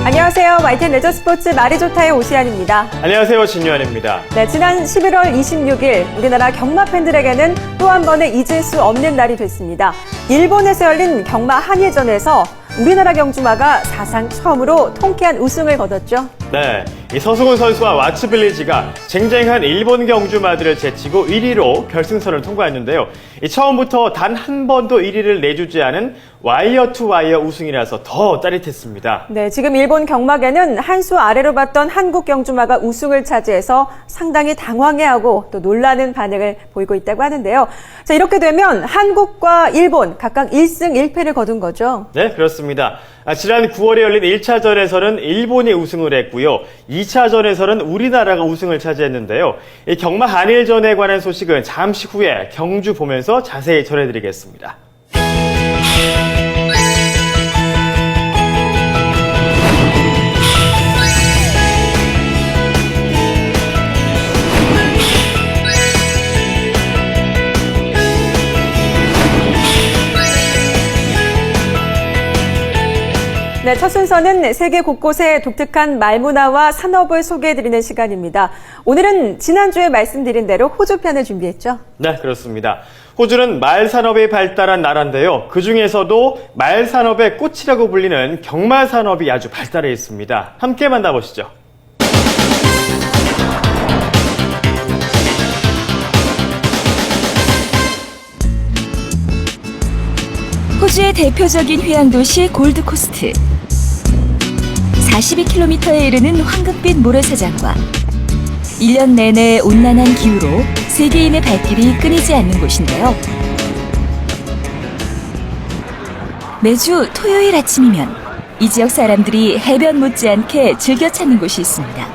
안녕하세요. YTN 레저스포츠 말이 좋다의 오시안입니다. 안녕하세요. 진유한입니다. 네, 지난 11월 26일 우리나라 경마 팬들에게는 또 한 번의 잊을 수 없는 날이 됐습니다. 일본에서 열린 경마 한일전에서 우리나라 경주마가 사상 처음으로 통쾌한 우승을 거뒀죠. 네, 이 서승훈 선수와 와츠빌리지가 쟁쟁한 일본 경주마들을 제치고 1위로 결승선을 통과했는데요. 처음부터 단 한 번도 1위를 내주지 않은 와이어 투 와이어 우승이라서 더 짜릿했습니다. 네, 지금 일본 경마계는 한 수 아래로 봤던 한국 경주마가 우승을 차지해서 상당히 당황해하고 또 놀라는 반응을 보이고 있다고 하는데요. 자, 이렇게 되면 한국과 일본 각각 1승 1패를 거둔 거죠. 네, 그렇습니다. 지난 9월에 열린 1차전에서는 일본이 우승을 했고요. 2차전에서는 우리나라가 우승을 차지했는데요. 이 경마 한일전에 관한 소식은 잠시 후에 경주 보면서 자세히 전해드리겠습니다. 네, 첫 순서는 세계 곳곳의 독특한 말문화와 산업을 소개해드리는 시간입니다. 오늘은 지난주에 말씀드린 대로 호주 편을 준비했죠? 네, 그렇습니다. 호주는 말 산업이 발달한 나라인데요. 그중에서도 말 산업의 꽃이라고 불리는 경마 산업이 아주 발달해 있습니다. 함께 만나보시죠. 호주의 대표적인 휴양도시 골드코스트. 42km에 이르는 황금빛 모래사장과 1년 내내 온난한 기후로 세계인의 발길이 끊이지 않는 곳인데요. 매주 토요일 아침이면 이 지역 사람들이 해변 못지않게 즐겨 찾는 곳이 있습니다.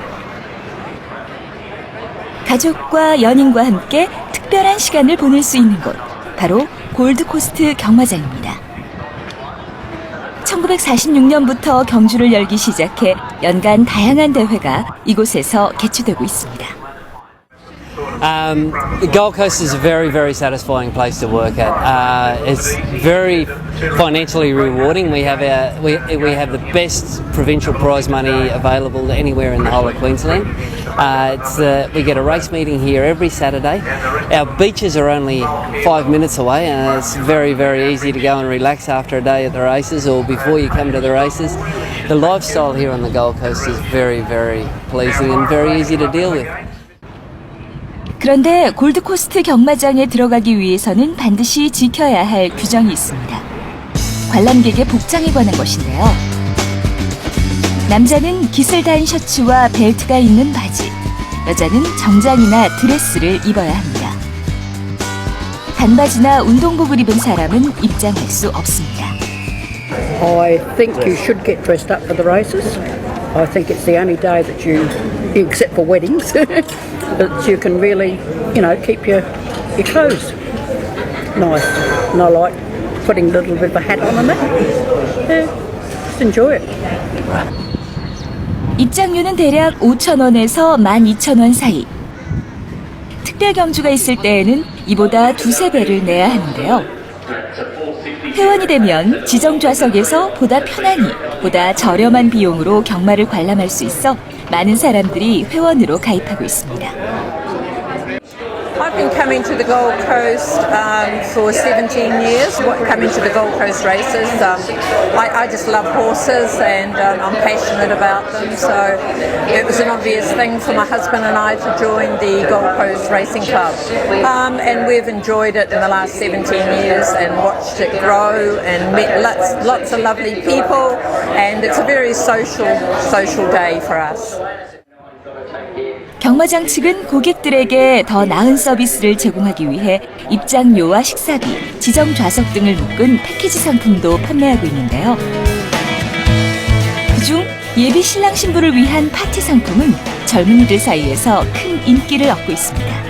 가족과 연인과 함께 특별한 시간을 보낼 수 있는 곳, 바로 골드코스트 경마장입니다. 1946년부터 경주를 열기 시작해 연간 다양한 대회가 이곳에서 개최되고 있습니다. The Gold Coast is a very, very satisfying place to work at. It's very financially rewarding. We have the best provincial prize money available anywhere in the whole of Queensland. We get a race meeting here every Saturday. Our beaches are only 5 minutes away, and it's very, very easy to go and relax after a day at the races or before you come to the races. The lifestyle here on the Gold Coast is very, very pleasing and very easy to deal with. 그런데 골드코스트 경마장에 들어가기 위해서는 반드시 지켜야 할 규정이 있습니다. 관람객의 복장에 관한 것인데요. 남자는 깃을 단 셔츠와 벨트가 있는 바지, 여자는 정장이나 드레스를 입어야 합니다. 반바지나 운동복을 입은 사람은 입장할 수 없습니다. I think you should get dressed up for the races. I think it's the only day that you except for weddings, that you can really, keep your clothes nice. And I like putting a little bit of a hat on and that. Yeah, just enjoy it. 입장료는 대략 5,000원에서 12,000원 사이. 특별 경주가 있을 때에는 이보다 두세 배를 내야 하는데요. 회원이 되면 지정 좌석에서 보다 편안히, 보다 저렴한 비용으로 경마를 관람할 수 있어 많은 사람들이 회원으로 가입하고 있습니다. I've been coming to the Gold Coast for 17 years, coming to the Gold Coast races. I just love horses and I'm passionate about them, so it was an obvious thing for my husband and I to join the Gold Coast Racing Club. And we've enjoyed it in the last 17 years and watched it grow and met lots of lovely people, and it's a very social day for us. 경마장 측은 고객들에게 더 나은 서비스를 제공하기 위해 입장료와 식사비, 지정 좌석 등을 묶은 패키지 상품도 판매하고 있는데요. 그중 예비 신랑 신부를 위한 파티 상품은 젊은이들 사이에서 큰 인기를 얻고 있습니다.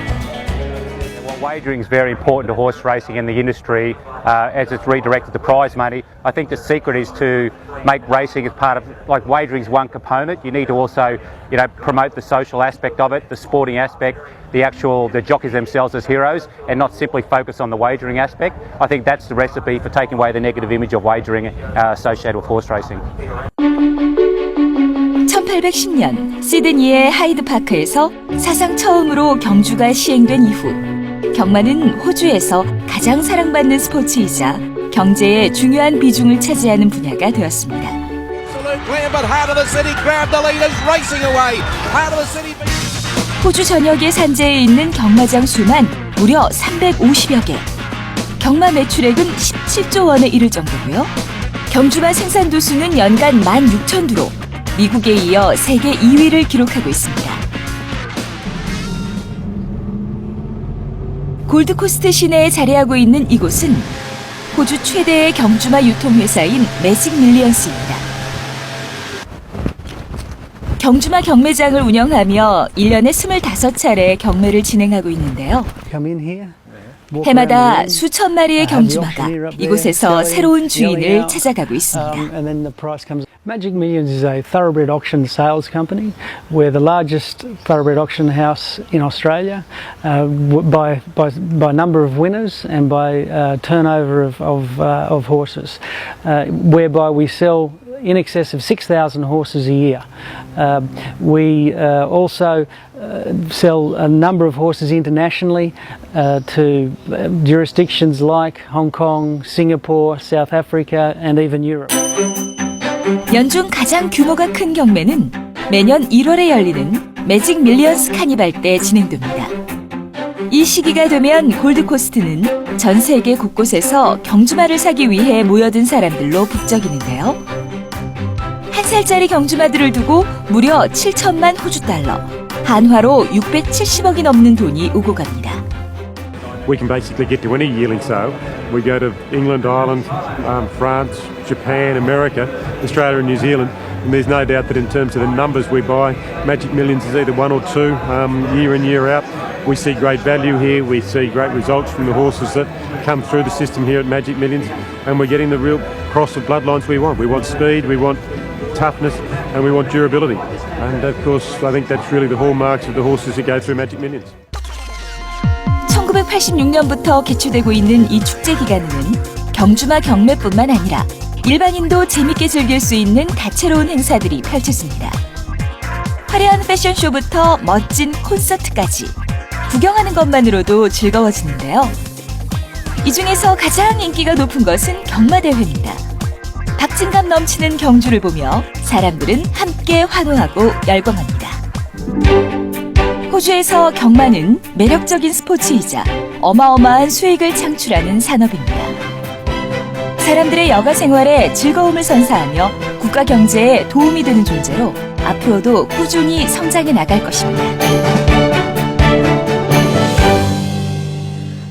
Wagering is very important to horse racing in the industry as it's redirected to prize money. I think the secret is to make racing as part of, like, wagering is one component. You need to also, promote the social aspect of it, the sporting aspect, the jockeys themselves as heroes, and not simply focus on the wagering aspect. I think that's the recipe for taking away the negative image of wagering associated with horse racing. 1810년 시드니의 하이드파크에서 사상 처음으로 경주가 시행된 이후 경마는 호주에서 가장 사랑받는 스포츠이자 경제에 중요한 비중을 차지하는 분야가 되었습니다. 호주 전역의 산재에 있는 경마장 수만 무려 350여 개. 경마 매출액은 17조 원에 이를 정도고요. 경주마 생산두 수는 연간 16,000두로 미국에 이어 세계 2위를 기록하고 있습니다. 골드코스트 시내에 자리하고 있는 이곳은 호주 최대의 경주마 유통회사인 매직 밀리언스입니다. 경주마 경매장을 운영하며 1년에 25차례 경매를 진행하고 있는데요. 해마다 수천 마리의 경주마가 이곳에서 새로운 주인을 찾아가고 있습니다. Magic Millions is a thoroughbred auction sales company. We're the largest thoroughbred auction house in Australia by number of winners and by turnover of horses, whereby we sell in excess of 6,000 horses a year. We also sell a number of horses internationally to jurisdictions like Hong Kong, Singapore, South Africa and even Europe. 연중 가장 규모가 큰 경매는 매년 1월에 열리는 매직 밀리언스 카니발 때 진행됩니다. 이 시기가 되면 골드코스트는 전 세계 곳곳에서 경주마를 사기 위해 모여든 사람들로 북적이는데요. 한 살짜리 경주마들을 두고 무려 7천만 호주 달러, 한화로 670억이 넘는 돈이 오고 갑니다. We can basically get to any yearly sale. We go to England, Ireland, France, Japan, America, Australia and New Zealand. And there's no doubt that in terms of the numbers we buy, Magic Millions is either one or two year in, year out. We see great value here. We see great results from the horses that come through the system here at Magic Millions. And we're getting the real cross of bloodlines we want. We want speed, we want toughness, and we want durability. And of course, I think that's really the hallmarks of the horses that go through Magic Millions. 1986년부터 개최되고 있는 이 축제 기간에는 경주마 경매뿐만 아니라 일반인도 재밌게 즐길 수 있는 다채로운 행사들이 펼쳐집니다. 화려한 패션쇼부터 멋진 콘서트까지 구경하는 것만으로도 즐거워지는데요. 이 중에서 가장 인기가 높은 것은 경마대회입니다. 박진감 넘치는 경주를 보며 사람들은 함께 환호하고 열광합니다. 호주에서 경마는 매력적인 스포츠이자 어마어마한 수익을 창출하는 산업입니다. 사람들의 여가 생활에 즐거움을 선사하며 국가 경제에 도움이 되는 존재로 앞으로도 꾸준히 성장해 나갈 것입니다.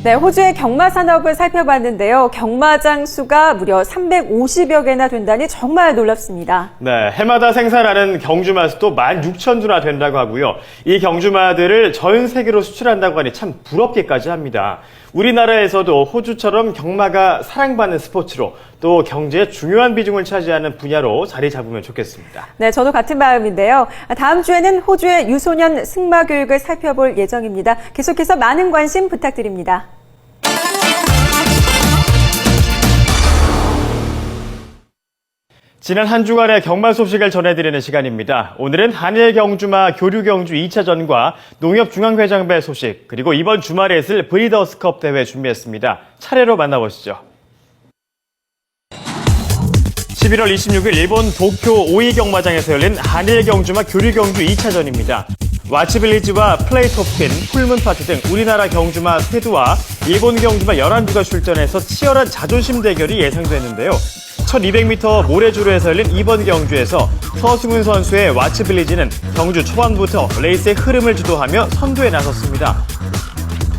네, 호주의 경마 산업을 살펴봤는데요. 경마장 수가 무려 350여 개나 된다니 정말 놀랍습니다. 네, 해마다 생산하는 경주마 수도 16,000두나 된다고 하고요. 이 경주마들을 전 세계로 수출한다고 하니 참 부럽기까지 합니다. 우리나라에서도 호주처럼 경마가 사랑받는 스포츠로 또 경제에 중요한 비중을 차지하는 분야로 자리 잡으면 좋겠습니다. 네, 저도 같은 마음인데요. 다음 주에는 호주의 유소년 승마 교육을 살펴볼 예정입니다. 계속해서 많은 관심 부탁드립니다. 지난 한 주간의 경마 소식을 전해드리는 시간입니다. 오늘은 한일 경주마 교류 경주 2차전과 농협중앙회장배 소식, 그리고 이번 주말에 있을 브리더스컵 대회 준비했습니다. 차례로 만나보시죠. 11월 26일 일본 도쿄 오이 경마장에서 열린 한일 경주마 교류 경주 2차전입니다. 와치빌리지와 플레이토핀, 풀문파트 등 우리나라 경주마 3두와 일본 경주마 11두가 출전해서 치열한 자존심 대결이 예상됐는데요. 1200m 모래주로에서 열린 이번 경주에서 서승훈 선수의 와치빌리지는 경주 초반부터 레이스의 흐름을 주도하며 선두에 나섰습니다.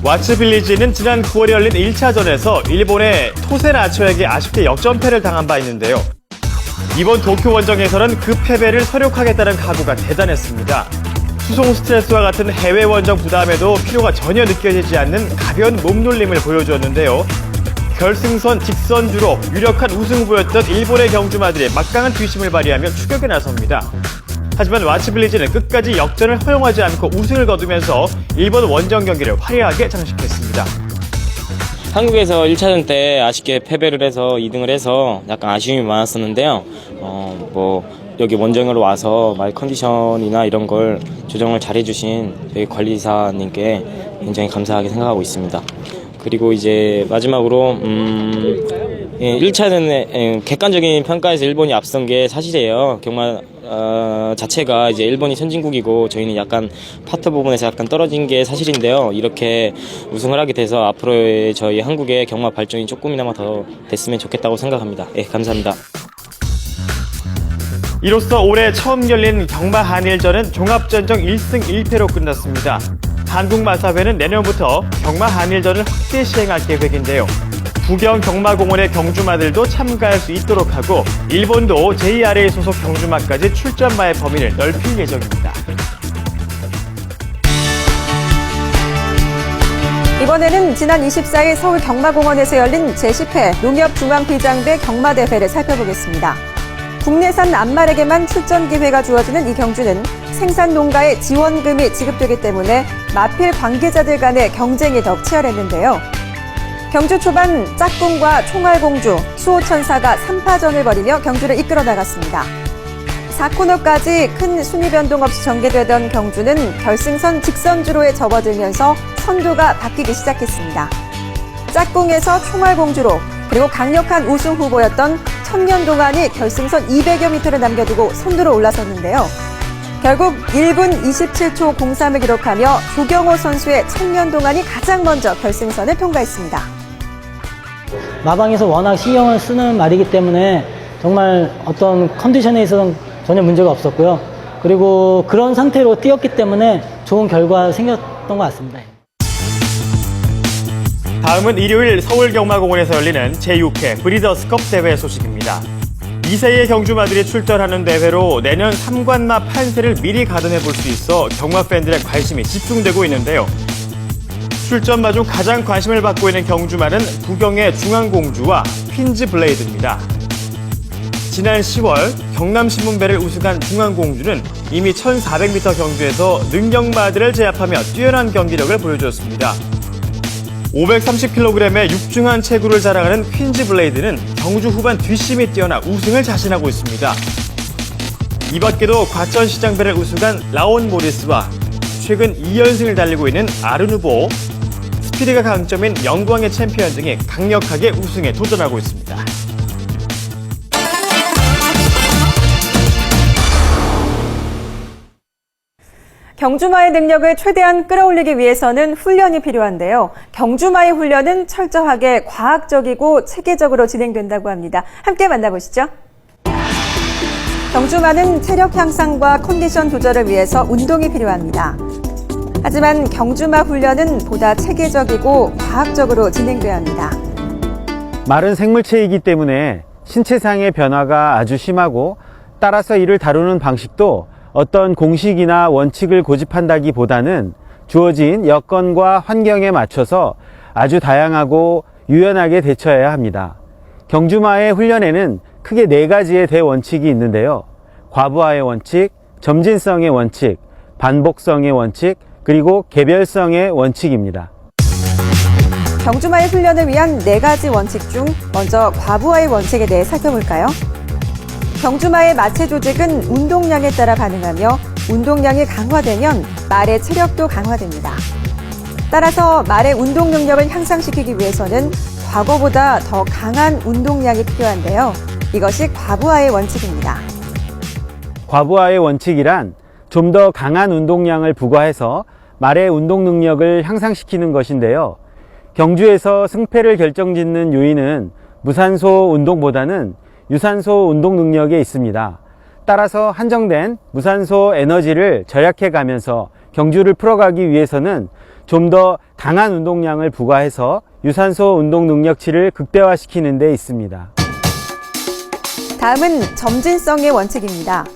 와치빌리지는 지난 9월에 열린 1차전에서 일본의 토세나초에게 아쉽게 역전패를 당한 바 있는데요. 이번 도쿄 원정에서는 그 패배를 서력하겠다는 각오가 대단했습니다. 수송 스트레스와 같은 해외 원정 부담에도 필요가 전혀 느껴지지 않는 가벼운 몸놀림을 보여주었는데요. 결승선 직선주로 유력한 우승 후보였던 일본의 경주마들이 막강한 뒷심을 발휘하며 추격에 나섭니다. 하지만 와치빌리지는 끝까지 역전을 허용하지 않고 우승을 거두면서 일본 원정 경기를 화려하게 장식했습니다. 한국에서 1차전 때 아쉽게 패배를 해서 2등을 해서 약간 아쉬움이 많았었는데요. 여기 원정으로 와서 말 컨디션이나 이런 걸 조정을 잘 해주신 저희 관리사님께 굉장히 감사하게 생각하고 있습니다. 그리고 이제 마지막으로 1차전에 객관적인 평가에서 일본이 앞선 게 사실이에요. 경마 자체가 이제 일본이 선진국이고 저희는 약간 파트 부분에서 약간 떨어진 게 사실인데요. 이렇게 우승을 하게 돼서 앞으로의 저희 한국의 경마 발전이 조금이나마 더 됐으면 좋겠다고 생각합니다. 예, 감사합니다. 이로써 올해 처음 열린 경마 한일전은 종합전적 1승 1패로 끝났습니다. 한국마사회는 내년부터 경마 한일전을 확대 시행할 계획인데요. 부경 경마공원의 경주마들도 참가할 수 있도록 하고 일본도 JRA 소속 경주마까지 출전마의 범위를 넓힐 예정입니다. 이번에는 지난 24일 서울 경마공원에서 열린 제10회 농협중앙비장대 경마대회를 살펴보겠습니다. 국내산 암말에게만 출전 기회가 주어지는 이 경주는 생산 농가에 지원금이 지급되기 때문에 마필 관계자들 간의 경쟁이 더욱 치열했는데요. 경주 초반 짝꿍과 총알공주, 수호천사가 3파전을 벌이며 경주를 이끌어 나갔습니다. 4코너까지 큰 순위 변동 없이 전개되던 경주는 결승선 직선주로에 접어들면서 선두가 바뀌기 시작했습니다. 짝꿍에서 총알공주로 그리고 강력한 우승 후보였던 천년동안이 결승선 200여 미터를 남겨두고 선두로 올라섰는데요. 결국 1분 27초 03을 기록하며 조경호 선수의 천년동안이 가장 먼저 결승선을 통과했습니다. 마방에서 워낙 신경을 쓰는 말이기 때문에 정말 어떤 컨디션에 있어서는 전혀 문제가 없었고요. 그리고 그런 상태로 뛰었기 때문에 좋은 결과가 생겼던 것 같습니다. 다음은 일요일 서울경마공원에서 열리는 제6회 브리더스컵 대회 소식입니다. 2세의 경주마들이 출전하는 대회로 내년 3관마 판세를 미리 가늠해 볼 수 있어 경마 팬들의 관심이 집중되고 있는데요. 출전마 중 가장 관심을 받고 있는 경주마는 부경의 중앙공주와 퀸즈 블레이드입니다. 지난 10월 경남신문배를 우승한 중앙공주는 이미 1400m 경주에서 능력마들을 제압하며 뛰어난 경기력을 보여주었습니다. 530kg의 육중한 체구를 자랑하는 퀸즈 블레이드는 경주 후반 뒷심이 뛰어나 우승을 자신하고 있습니다. 이 밖에도 과천시장배를 우승한 라온 모리스와 최근 2연승을 달리고 있는 아르누보, 스피드가 강점인 영광의 챔피언 등이 강력하게 우승에 도전하고 있습니다. 경주마의 능력을 최대한 끌어올리기 위해서는 훈련이 필요한데요. 경주마의 훈련은 철저하게 과학적이고 체계적으로 진행된다고 합니다. 함께 만나보시죠. 경주마는 체력 향상과 컨디션 조절을 위해서 운동이 필요합니다. 하지만 경주마 훈련은 보다 체계적이고 과학적으로 진행돼야 합니다. 말은 생물체이기 때문에 신체상의 변화가 아주 심하고 따라서 이를 다루는 방식도 어떤 공식이나 원칙을 고집한다기보다는 주어진 여건과 환경에 맞춰서 아주 다양하고 유연하게 대처해야 합니다. 경주마의 훈련에는 크게 4가지의 대원칙이 있는데요. 과부하의 원칙, 점진성의 원칙, 반복성의 원칙, 그리고 개별성의 원칙입니다. 경주마의 훈련을 위한 4가지 원칙 중 먼저 과부하의 원칙에 대해 살펴볼까요? 경주마의 마체 조직은 운동량에 따라 반응하며 운동량이 강화되면 말의 체력도 강화됩니다. 따라서 말의 운동 능력을 향상시키기 위해서는 과거보다 더 강한 운동량이 필요한데요. 이것이 과부하의 원칙입니다. 과부하의 원칙이란 좀 더 강한 운동량을 부과해서 말의 운동 능력을 향상시키는 것인데요. 경주에서 승패를 결정짓는 요인은 무산소 운동보다는 유산소 운동 능력에 있습니다. 따라서 한정된 무산소 에너지를 절약해 가면서 경주를 풀어가기 위해서는 좀 더 강한 운동량을 부과해서 유산소 운동 능력치를 극대화시키는 데 있습니다. 다음은 점진성의 원칙입니다.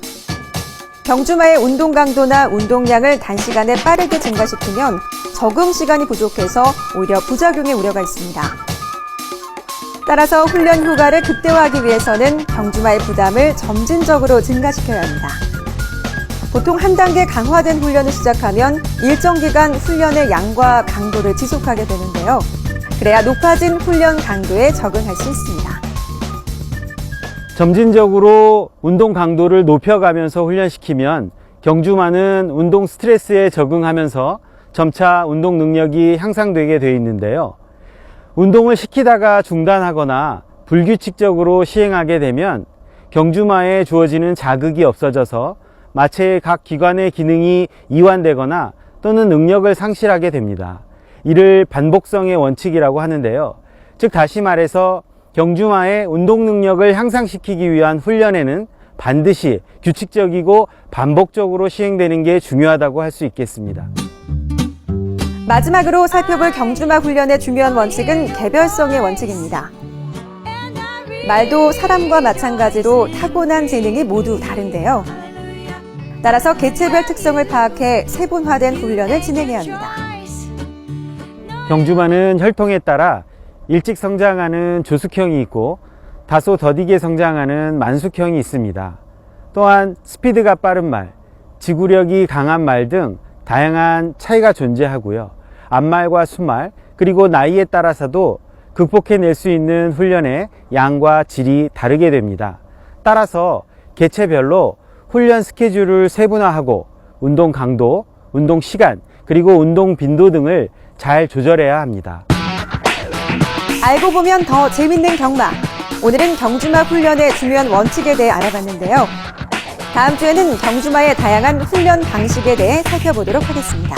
경주마의 운동 강도나 운동량을 단시간에 빠르게 증가시키면 적응 시간이 부족해서 오히려 부작용의 우려가 있습니다. 따라서 훈련 효과를 극대화하기 위해서는 경주마의 부담을 점진적으로 증가시켜야 합니다. 보통 한 단계 강화된 훈련을 시작하면 일정 기간 훈련의 양과 강도를 지속하게 되는데요. 그래야 높아진 훈련 강도에 적응할 수 있습니다. 점진적으로 운동 강도를 높여가면서 훈련시키면 경주마는 운동 스트레스에 적응하면서 점차 운동 능력이 향상되게 되어 있는데요. 운동을 시키다가 중단하거나 불규칙적으로 시행하게 되면 경주마에 주어지는 자극이 없어져서 마체의 각 기관의 기능이 이완되거나 또는 능력을 상실하게 됩니다. 이를 반복성의 원칙이라고 하는데요. 즉 다시 말해서 경주마의 운동 능력을 향상시키기 위한 훈련에는 반드시 규칙적이고 반복적으로 시행되는 게 중요하다고 할 수 있겠습니다. 마지막으로 살펴볼 경주마 훈련의 중요한 원칙은 개별성의 원칙입니다. 말도 사람과 마찬가지로 타고난 지능이 모두 다른데요. 따라서 개체별 특성을 파악해 세분화된 훈련을 진행해야 합니다. 경주마는 혈통에 따라 일찍 성장하는 조숙형이 있고 다소 더디게 성장하는 만숙형이 있습니다. 또한 스피드가 빠른 말, 지구력이 강한 말 등 다양한 차이가 존재하고요. 앞말과 순말, 그리고 나이에 따라서도 극복해낼 수 있는 훈련의 양과 질이 다르게 됩니다. 따라서 개체별로 훈련 스케줄을 세분화하고 운동 강도, 운동 시간, 그리고 운동 빈도 등을 잘 조절해야 합니다. 알고 보면 더 재밌는 경마. 오늘은 경주마 훈련의 중요한 원칙에 대해 알아봤는데요. 다음 주에는 경주마의 다양한 훈련 방식에 대해 살펴보도록 하겠습니다.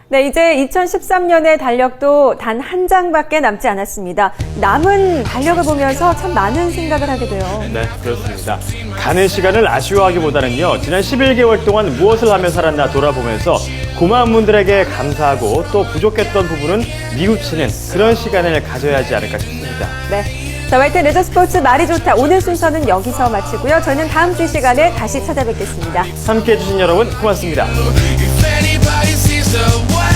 네, 이제 2013년의 달력도 단 한 장밖에 남지 않았습니다. 남은 달력을 보면서 참 많은 생각을 하게 돼요. 네, 그렇습니다. 가는 시간을 아쉬워하기보다는요, 지난 11개월 동안 무엇을 하며 살았나 돌아보면서 고마운 분들에게 감사하고 또 부족했던 부분은 뉘우치는 그런 시간을 가져야 하지 않을까 싶습니다. 네. 자, YTN 레저스포츠 말이 좋다. 오늘 순서는 여기서 마치고요. 저희는 다음 주 이 시간에 다시 찾아뵙겠습니다. 함께해 주신 여러분 고맙습니다. If anybody sees the white